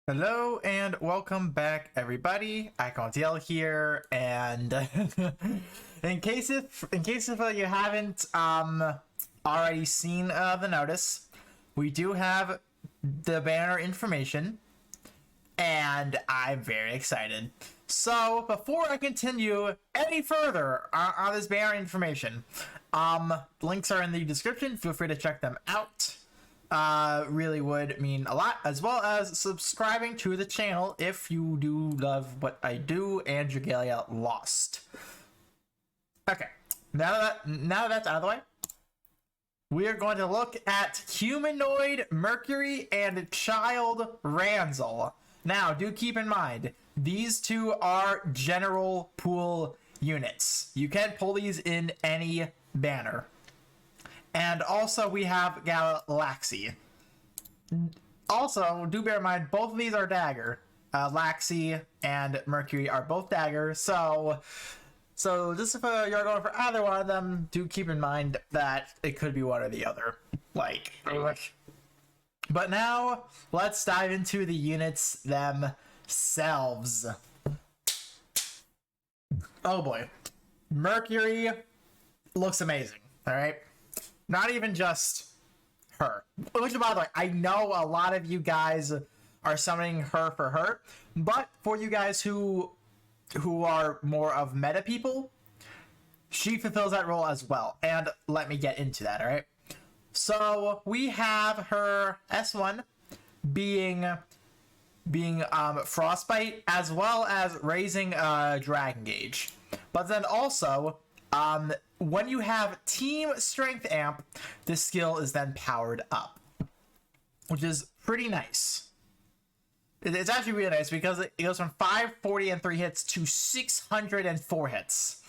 Hello and welcome back, everybody. IconTL here, and in case you haven't already seen the notice, we do have the banner information, and I'm very excited. So before I continue any further on this banner information, links are in the description. Feel free to check them out. Really would mean a lot, as well as subscribing to the channel if you do love what I do and Dragalia lost. Okay, now that's out of the way, we are going to look at Humanoid Mercury and Child Ranzel. Now, do keep in mind, these two are general pool units. You can pull these in any banner. And also we have Gala Laxi. Also, do bear in mind, both of these are dagger. Laxi and Mercury are both dagger, so just if you're going for either one of them, do keep in mind that it could be one or the other. But now, let's dive into the units themselves. Oh boy. Mercury looks amazing, alright? Not even just her. Which, by the way, I know a lot of you guys are summoning her for her, but for you guys who are more of meta people, she fulfills that role as well. And let me get into that, alright? So we have her S1 being Frostbite, as well as raising Dragon Gauge. But then also, when you have Team Strength Amp, this skill is then powered up, which is pretty nice. It's actually really nice because it goes from 540 and 3 hits to 604 hits.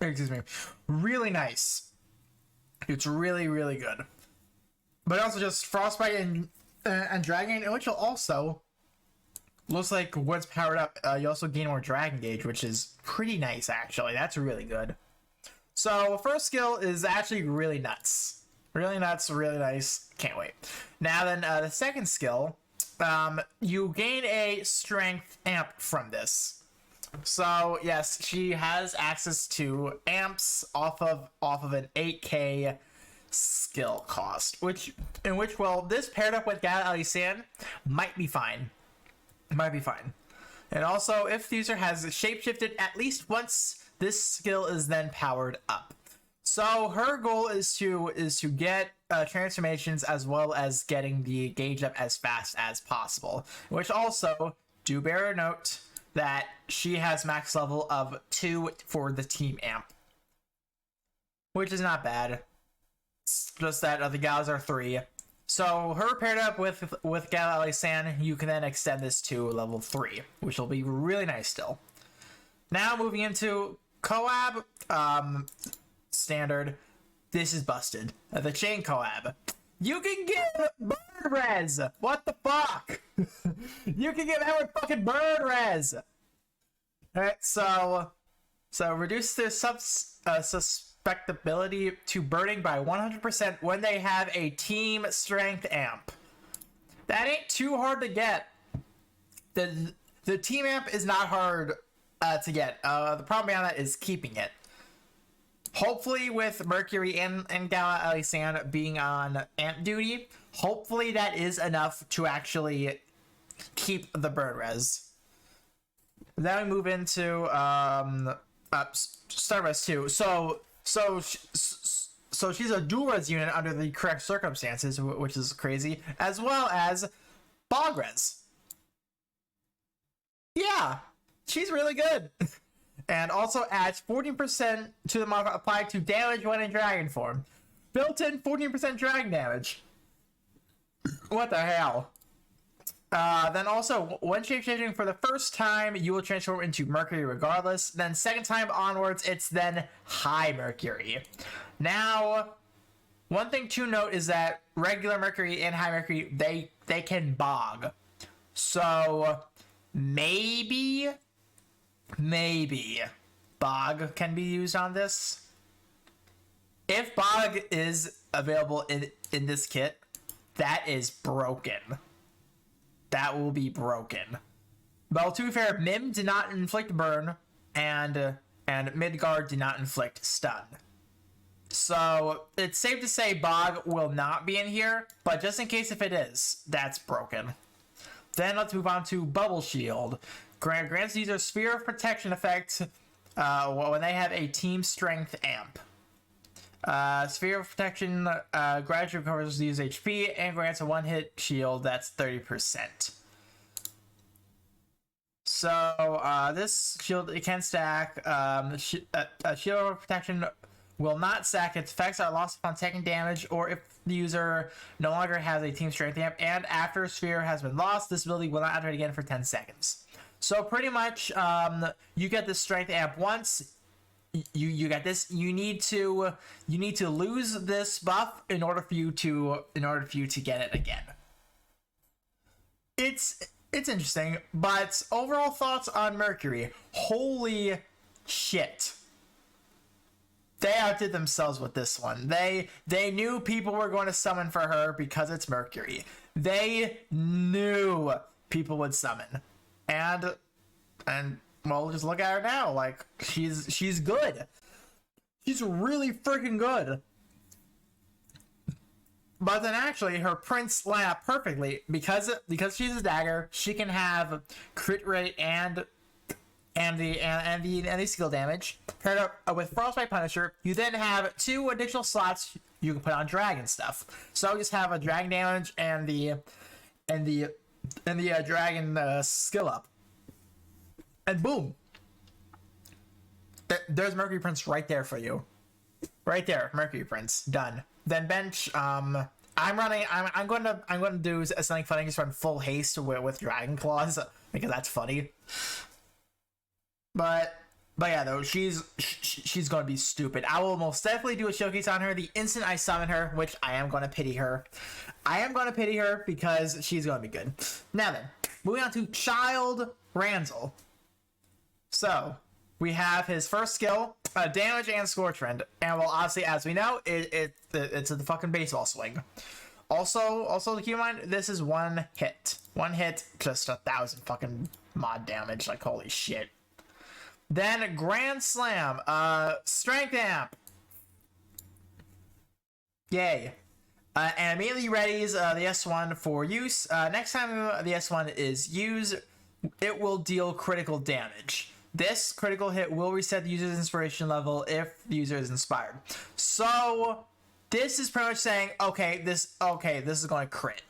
Excuse me. Really nice. It's really, really good. But also just Frostbite and Dragon, which will also looks like once powered up, you also gain more Dragon Gauge, which is pretty nice, actually. That's really good. So, first skill is actually really nuts. Really nuts, really nice. Can't wait. Now then, the second skill, you gain a Strength Amp from this. So, yes, she has access to amps off of an 8k skill cost, well, this paired up with Gala Laxi might be fine. Might be fine. And also, if the user has shapeshifted at least once, this skill is then powered up. So her goal is to get transformations, as well as getting the gauge up as fast as possible. Which also, do bear a note that she has max level of 2 for the team amp, which is not bad. It's just that the galas are 3. So her paired up with Gala Laxi, you can then extend this to level 3, which will be really nice still. Now moving into collab, standard. This is busted. The chain collab. You can get bird res. What the fuck? You can get that with fucking bird res. All right, so reduce their susceptibility to burning by 100% when they have a team strength amp. That ain't too hard to get. The team amp is not hard to get. The problem behind that is keeping it. Hopefully, with Mercury and Gala Laxi being on amp duty, hopefully that is enough to actually keep the burn res. Then we move into Star Res 2. So she's a dual res unit under the correct circumstances, which is crazy, as well as Bog Res. Yeah, she's really good. And also adds 14% to the modifier applied to damage when in dragon form. Built-in 14% dragon damage. What the hell? Then also, when shapeshifting for the first time, you will transform into Mercury regardless. Then second time onwards, it's then High Mercury. Now, one thing to note is that regular Mercury and High Mercury, they can bog. So, maybe Bog can be used on this. If Bog is available in this kit, that is broken. that will be broken. Well, to be fair, Mim did not inflict burn, and Midgard did not inflict stun. So it's safe to say Bog will not be in here, but just in case if it is, that's broken. Then let's move on to Bubble Shield. Grants user Sphere of Protection effect when they have a Team Strength amp. Sphere of Protection gradually recovers the user's HP and grants a one-hit shield that's 30%. So this shield, it can stack. A shield of protection will not stack. Its effects are lost upon taking damage, or if the user no longer has a Team Strength amp, and after Sphere has been lost, this ability will not activate again for 10 seconds. So pretty much, you get this Strength amp once. You get this. You need to lose this buff in order for you to get it again. It's interesting, but overall thoughts on Mercury. Holy shit. They outdid themselves with this one. They knew people were going to summon for her because it's Mercury. They knew people would summon. And well, just look at her now. Like, she's good. She's really freaking good. But then actually, her prints line up perfectly because she's a dagger. She can have crit rate and the skill damage paired up with Frostbite Punisher. You then have 2 additional slots you can put on dragon stuff. So you just have a dragon damage and the dragon skill up, and boom, there's Mercury prints right there for you. Right there, Mercury prints done. Then bench. I'm going to do something funny. Just run full haste with Dragon Claws because that's funny. But yeah, though she's going to be stupid. I will most definitely do a showcase on her the instant I summon her, which I am going to pity her. I am going to pity her because she's going to be good. Now then, moving on to Child Ranzel. So we have his first skill, damage and Scorch Rend, and well, obviously, as we know, it's a fucking baseball swing. Also to keep in mind, this is one hit, just 1,000 fucking mod damage. Like, holy shit. Then Grand Slam, Strength Amp. Yay. And immediately readies the S1 for use. Next time the S1 is used, it will deal critical damage. This critical hit will reset the user's inspiration level if the user is inspired. So this is pretty much saying, okay, this is going to crit.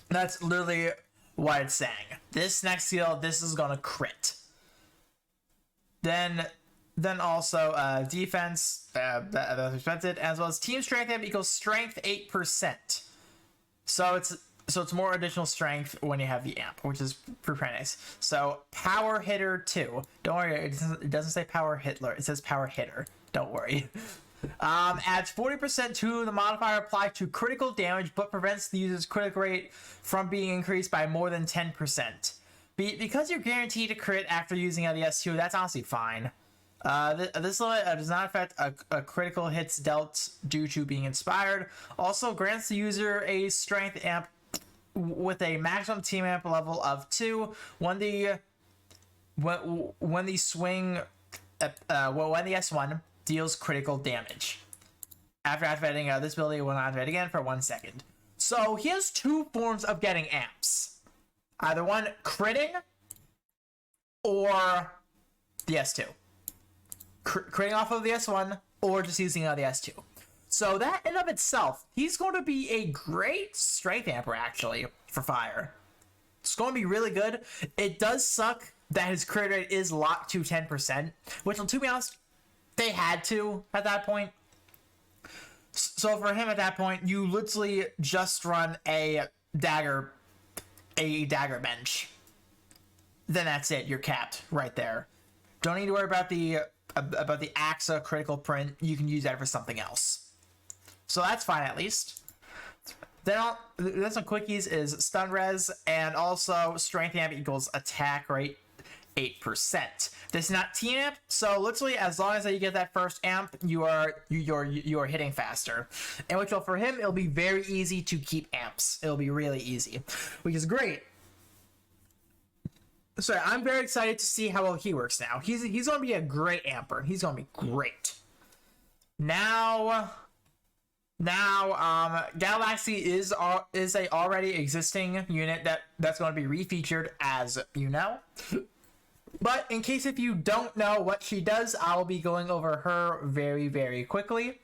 That's literally what it's saying. This next skill, this is going to crit. Then also defense that's expected, as well as team strength amp equals strength 8%. So it's more additional strength when you have the amp, which is pretty nice. So power hitter 2. Don't worry, it doesn't say power Hitler. It says power hitter. Don't worry. Adds 40% to the modifier applied to critical damage, but prevents the user's critical rate from being increased by more than 10%. Because you're guaranteed to crit after using the S2, that's honestly fine. This limit does not affect a critical hits dealt due to being inspired. Also grants the user a strength amp with a maximum team amp level of 2 when the swing when the S1 deals critical damage. After activating this ability, it will not activate again for 1 second. So he has 2 forms of getting amps. Either one critting or the S2. Critting off of the S1 or just using the S2. So that in of itself, he's going to be a great strength amper actually for fire. It's going to be really good. It does suck that his crit rate is locked to 10%, which, to be honest, they had to at that point. So for him at that point, you literally just run a dagger bench. Then that's it. You're capped right there. Don't need to worry about the AXA critical print. You can use that for something else. So that's fine at least. Then some quickies is stun res and also strength amp equals attack rate 8%. This is not team amp, so literally as long as you get that first amp, you are hitting faster. And which will, for him, it'll be very easy to keep amps. It'll be really easy, which is great. So I'm very excited to see how well he works now. He's going to be a great amper. He's going to be great. Now, Gala Laxi is a already existing unit that's going to be refeatured, as you know. But in case if you don't know what she does, I'll be going over her very, very quickly.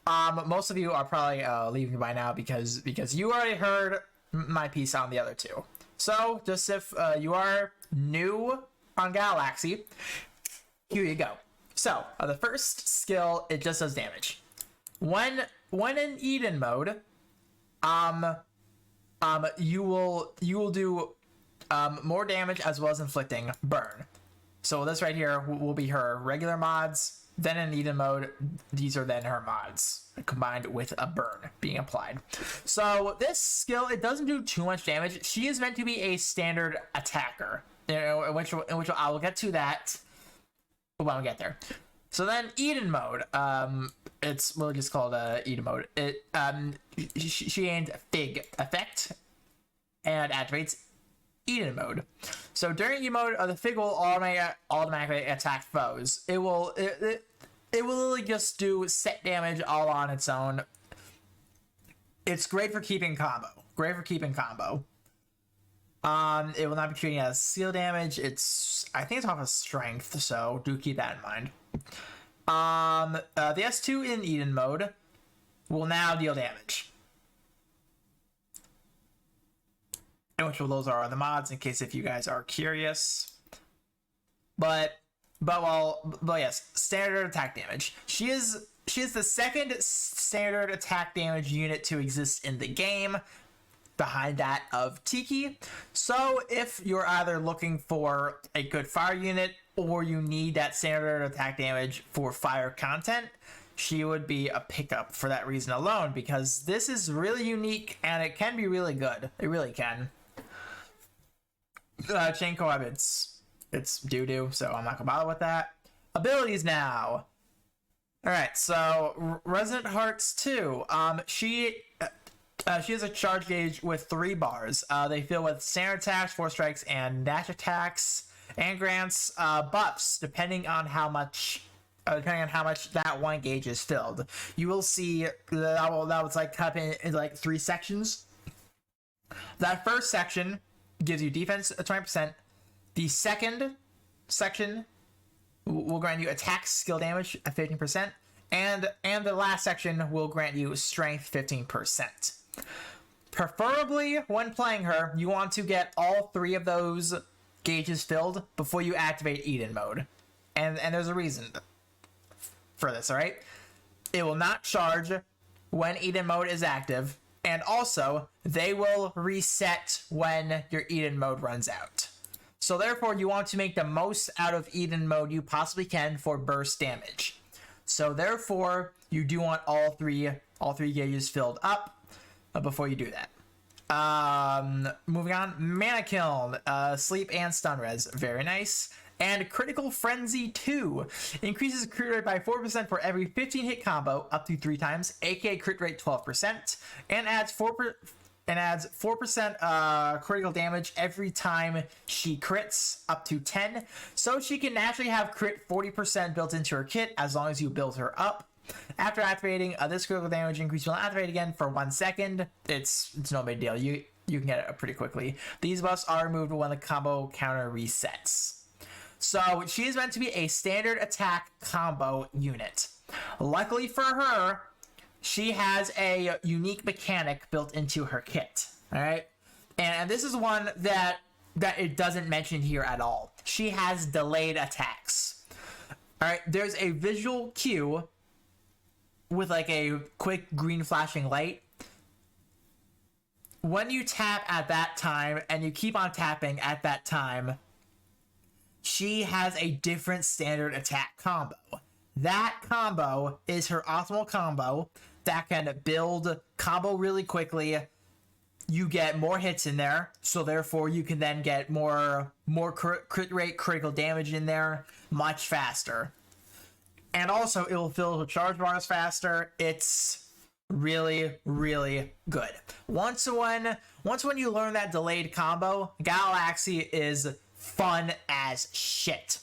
Most of you are probably leaving by now because you already heard my piece on the other two. So just if you are new on Gala Laxi, here you go. So the first skill, it just does damage. When in Eden mode, you will do more damage as well as inflicting burn. So this right here will be her regular mods. Then in Eden mode, these are then her mods combined with a burn being applied. So this skill, it doesn't do too much damage. She is meant to be a standard attacker, you know, in which I will get to that when we get there. So then Eden mode, it's really just called Eden mode. It she gains Fig effect and activates Eden mode. So during Eden mode, the Fig will automatically attack foes. It will literally just do set damage all on its own. It's great for keeping combo. It will not be treating it as seal damage. I think it's off of strength, so do keep that in mind. The S2 in Eden mode will now deal damage. And which those are the mods in case if you guys are curious. But yes, standard attack damage. She is the second standard attack damage unit to exist in the game, behind that of Tiki. So if you're either looking for a good fire unit or you need that standard attack damage for fire content, she would be a pickup for that reason alone, because this is really unique and it can be really good. It really can. Chain co-op, it's doo-doo, so I'm not gonna bother with that. Abilities now. Alright, so Resonant Hearts 2. She has a charge gauge with 3 bars. They fill with standard attacks, force strikes, and dash attacks, and grants buffs depending on how much that one gauge is filled. You will see that was like cut in like 3 sections. That first section gives you defense 20%. The second section will grant you attack skill damage at 15%, and the last section will grant you strength 15%. Preferably, when playing her, you want to get all 3 of those gauges filled before you activate Eden mode, and there's a reason for this. All right, it will not charge when Eden mode is active, and also they will reset when your Eden mode runs out. So therefore, you want to make the most out of Eden mode you possibly can for burst damage. So therefore, you do want all three gauges filled up before you do that. Moving on, Mana Kiln, sleep and stun res, very nice. And Critical Frenzy 2 increases crit rate by 4% for every 15 hit combo up to 3 times, aka crit rate 12%, and adds 4% critical damage every time she crits up to 10. So she can naturally have crit 40% built into her kit as long as you build her up. After activating, this critical damage increase will activate again for 1 second. It's no big deal. You can get it pretty quickly. These buffs are removed when the combo counter resets. So she is meant to be a standard attack combo unit. Luckily for her, she has a unique mechanic built into her kit. All right, and this is one that it doesn't mention here at all. She has delayed attacks. All right, there's a visual cue with like a quick green flashing light. When you tap at that time and you keep on tapping at that time, she has a different standard attack combo. That combo is her optimal combo that can build combo really quickly, you get more hits in there, so therefore you can then get more crit rate, critical damage in there much faster. And also, it will fill the charge bars faster. It's really, really good. Once when you learn that delayed combo, Gala Laxi is fun as shit.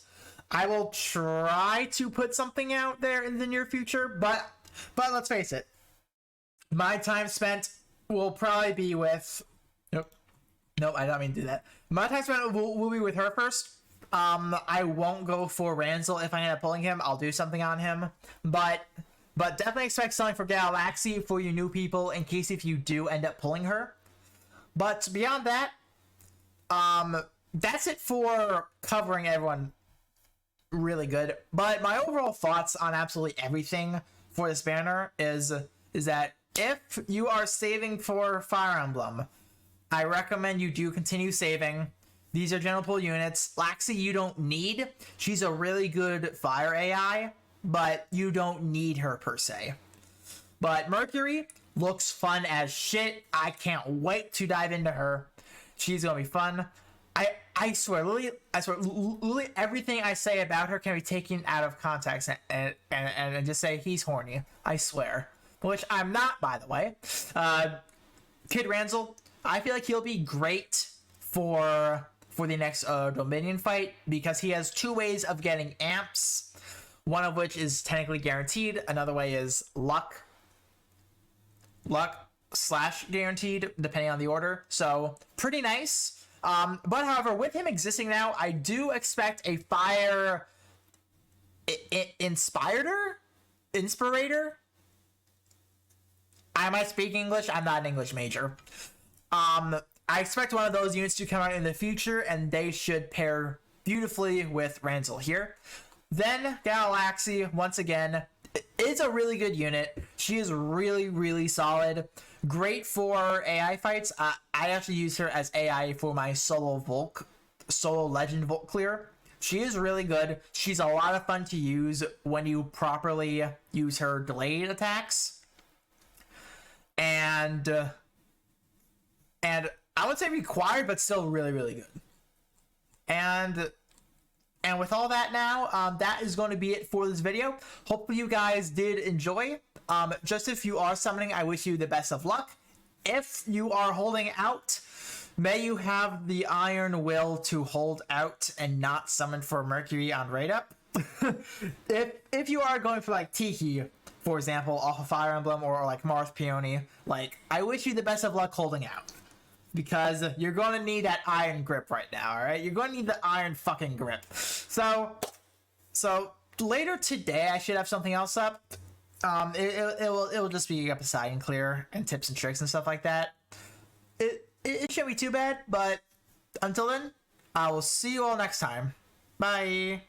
I will try to put something out there in the near future, but let's face it, my time spent will probably be with... Nope, I don't mean to do that. My time spent will be with her first. I won't go for Ranzel if I end up pulling him. I'll do something on him, but definitely expect something for Gala Laxi for you new people in case if you do end up pulling her. But beyond that, that's it for covering everyone really good. But my overall thoughts on absolutely everything for this banner is that if you are saving for Fire Emblem, I recommend you do continue saving. These are general pull units. Laxi you don't need. She's a really good fire AI, but you don't need her per se. But Mercury looks fun as shit. I can't wait to dive into her. She's gonna be fun. I swear, literally everything I say about her can be taken out of context and just say he's horny. I swear. Which I'm not, by the way. Kid Ranzel, I feel like he'll be great for the next Dominion fight because he has two ways of getting amps. One of which is technically guaranteed. Another way is luck / guaranteed, depending on the order. So pretty nice. But however, with him existing now, I do expect a fire inspirator. I might speak English. I'm not an English major. I expect one of those units to come out in the future, and they should pair beautifully with Ranzel here. Then Gala Laxi, once again, is a really good unit. She is really, really solid. Great for AI fights. I actually use her as AI for my solo legend Volk clear. She is really good. She's a lot of fun to use when you properly use her delayed attacks. And I would say required, but still really, really good. And with all that now, that is going to be it for this video. Hopefully you guys did enjoy. Just if you are summoning, I wish you the best of luck. If you are holding out, may you have the iron will to hold out and not summon for Mercury on raid up. if you are going for like Tiki, for example, off of Fire Emblem or like Marth Peony, like I wish you the best of luck holding out. Because you're going to need that iron grip right now, alright? You're going to need the iron fucking grip. So later today, I should have something else up. It will just be a Poseidon clear and tips and tricks and stuff like that. It shouldn't be too bad, but until then, I will see you all next time. Bye!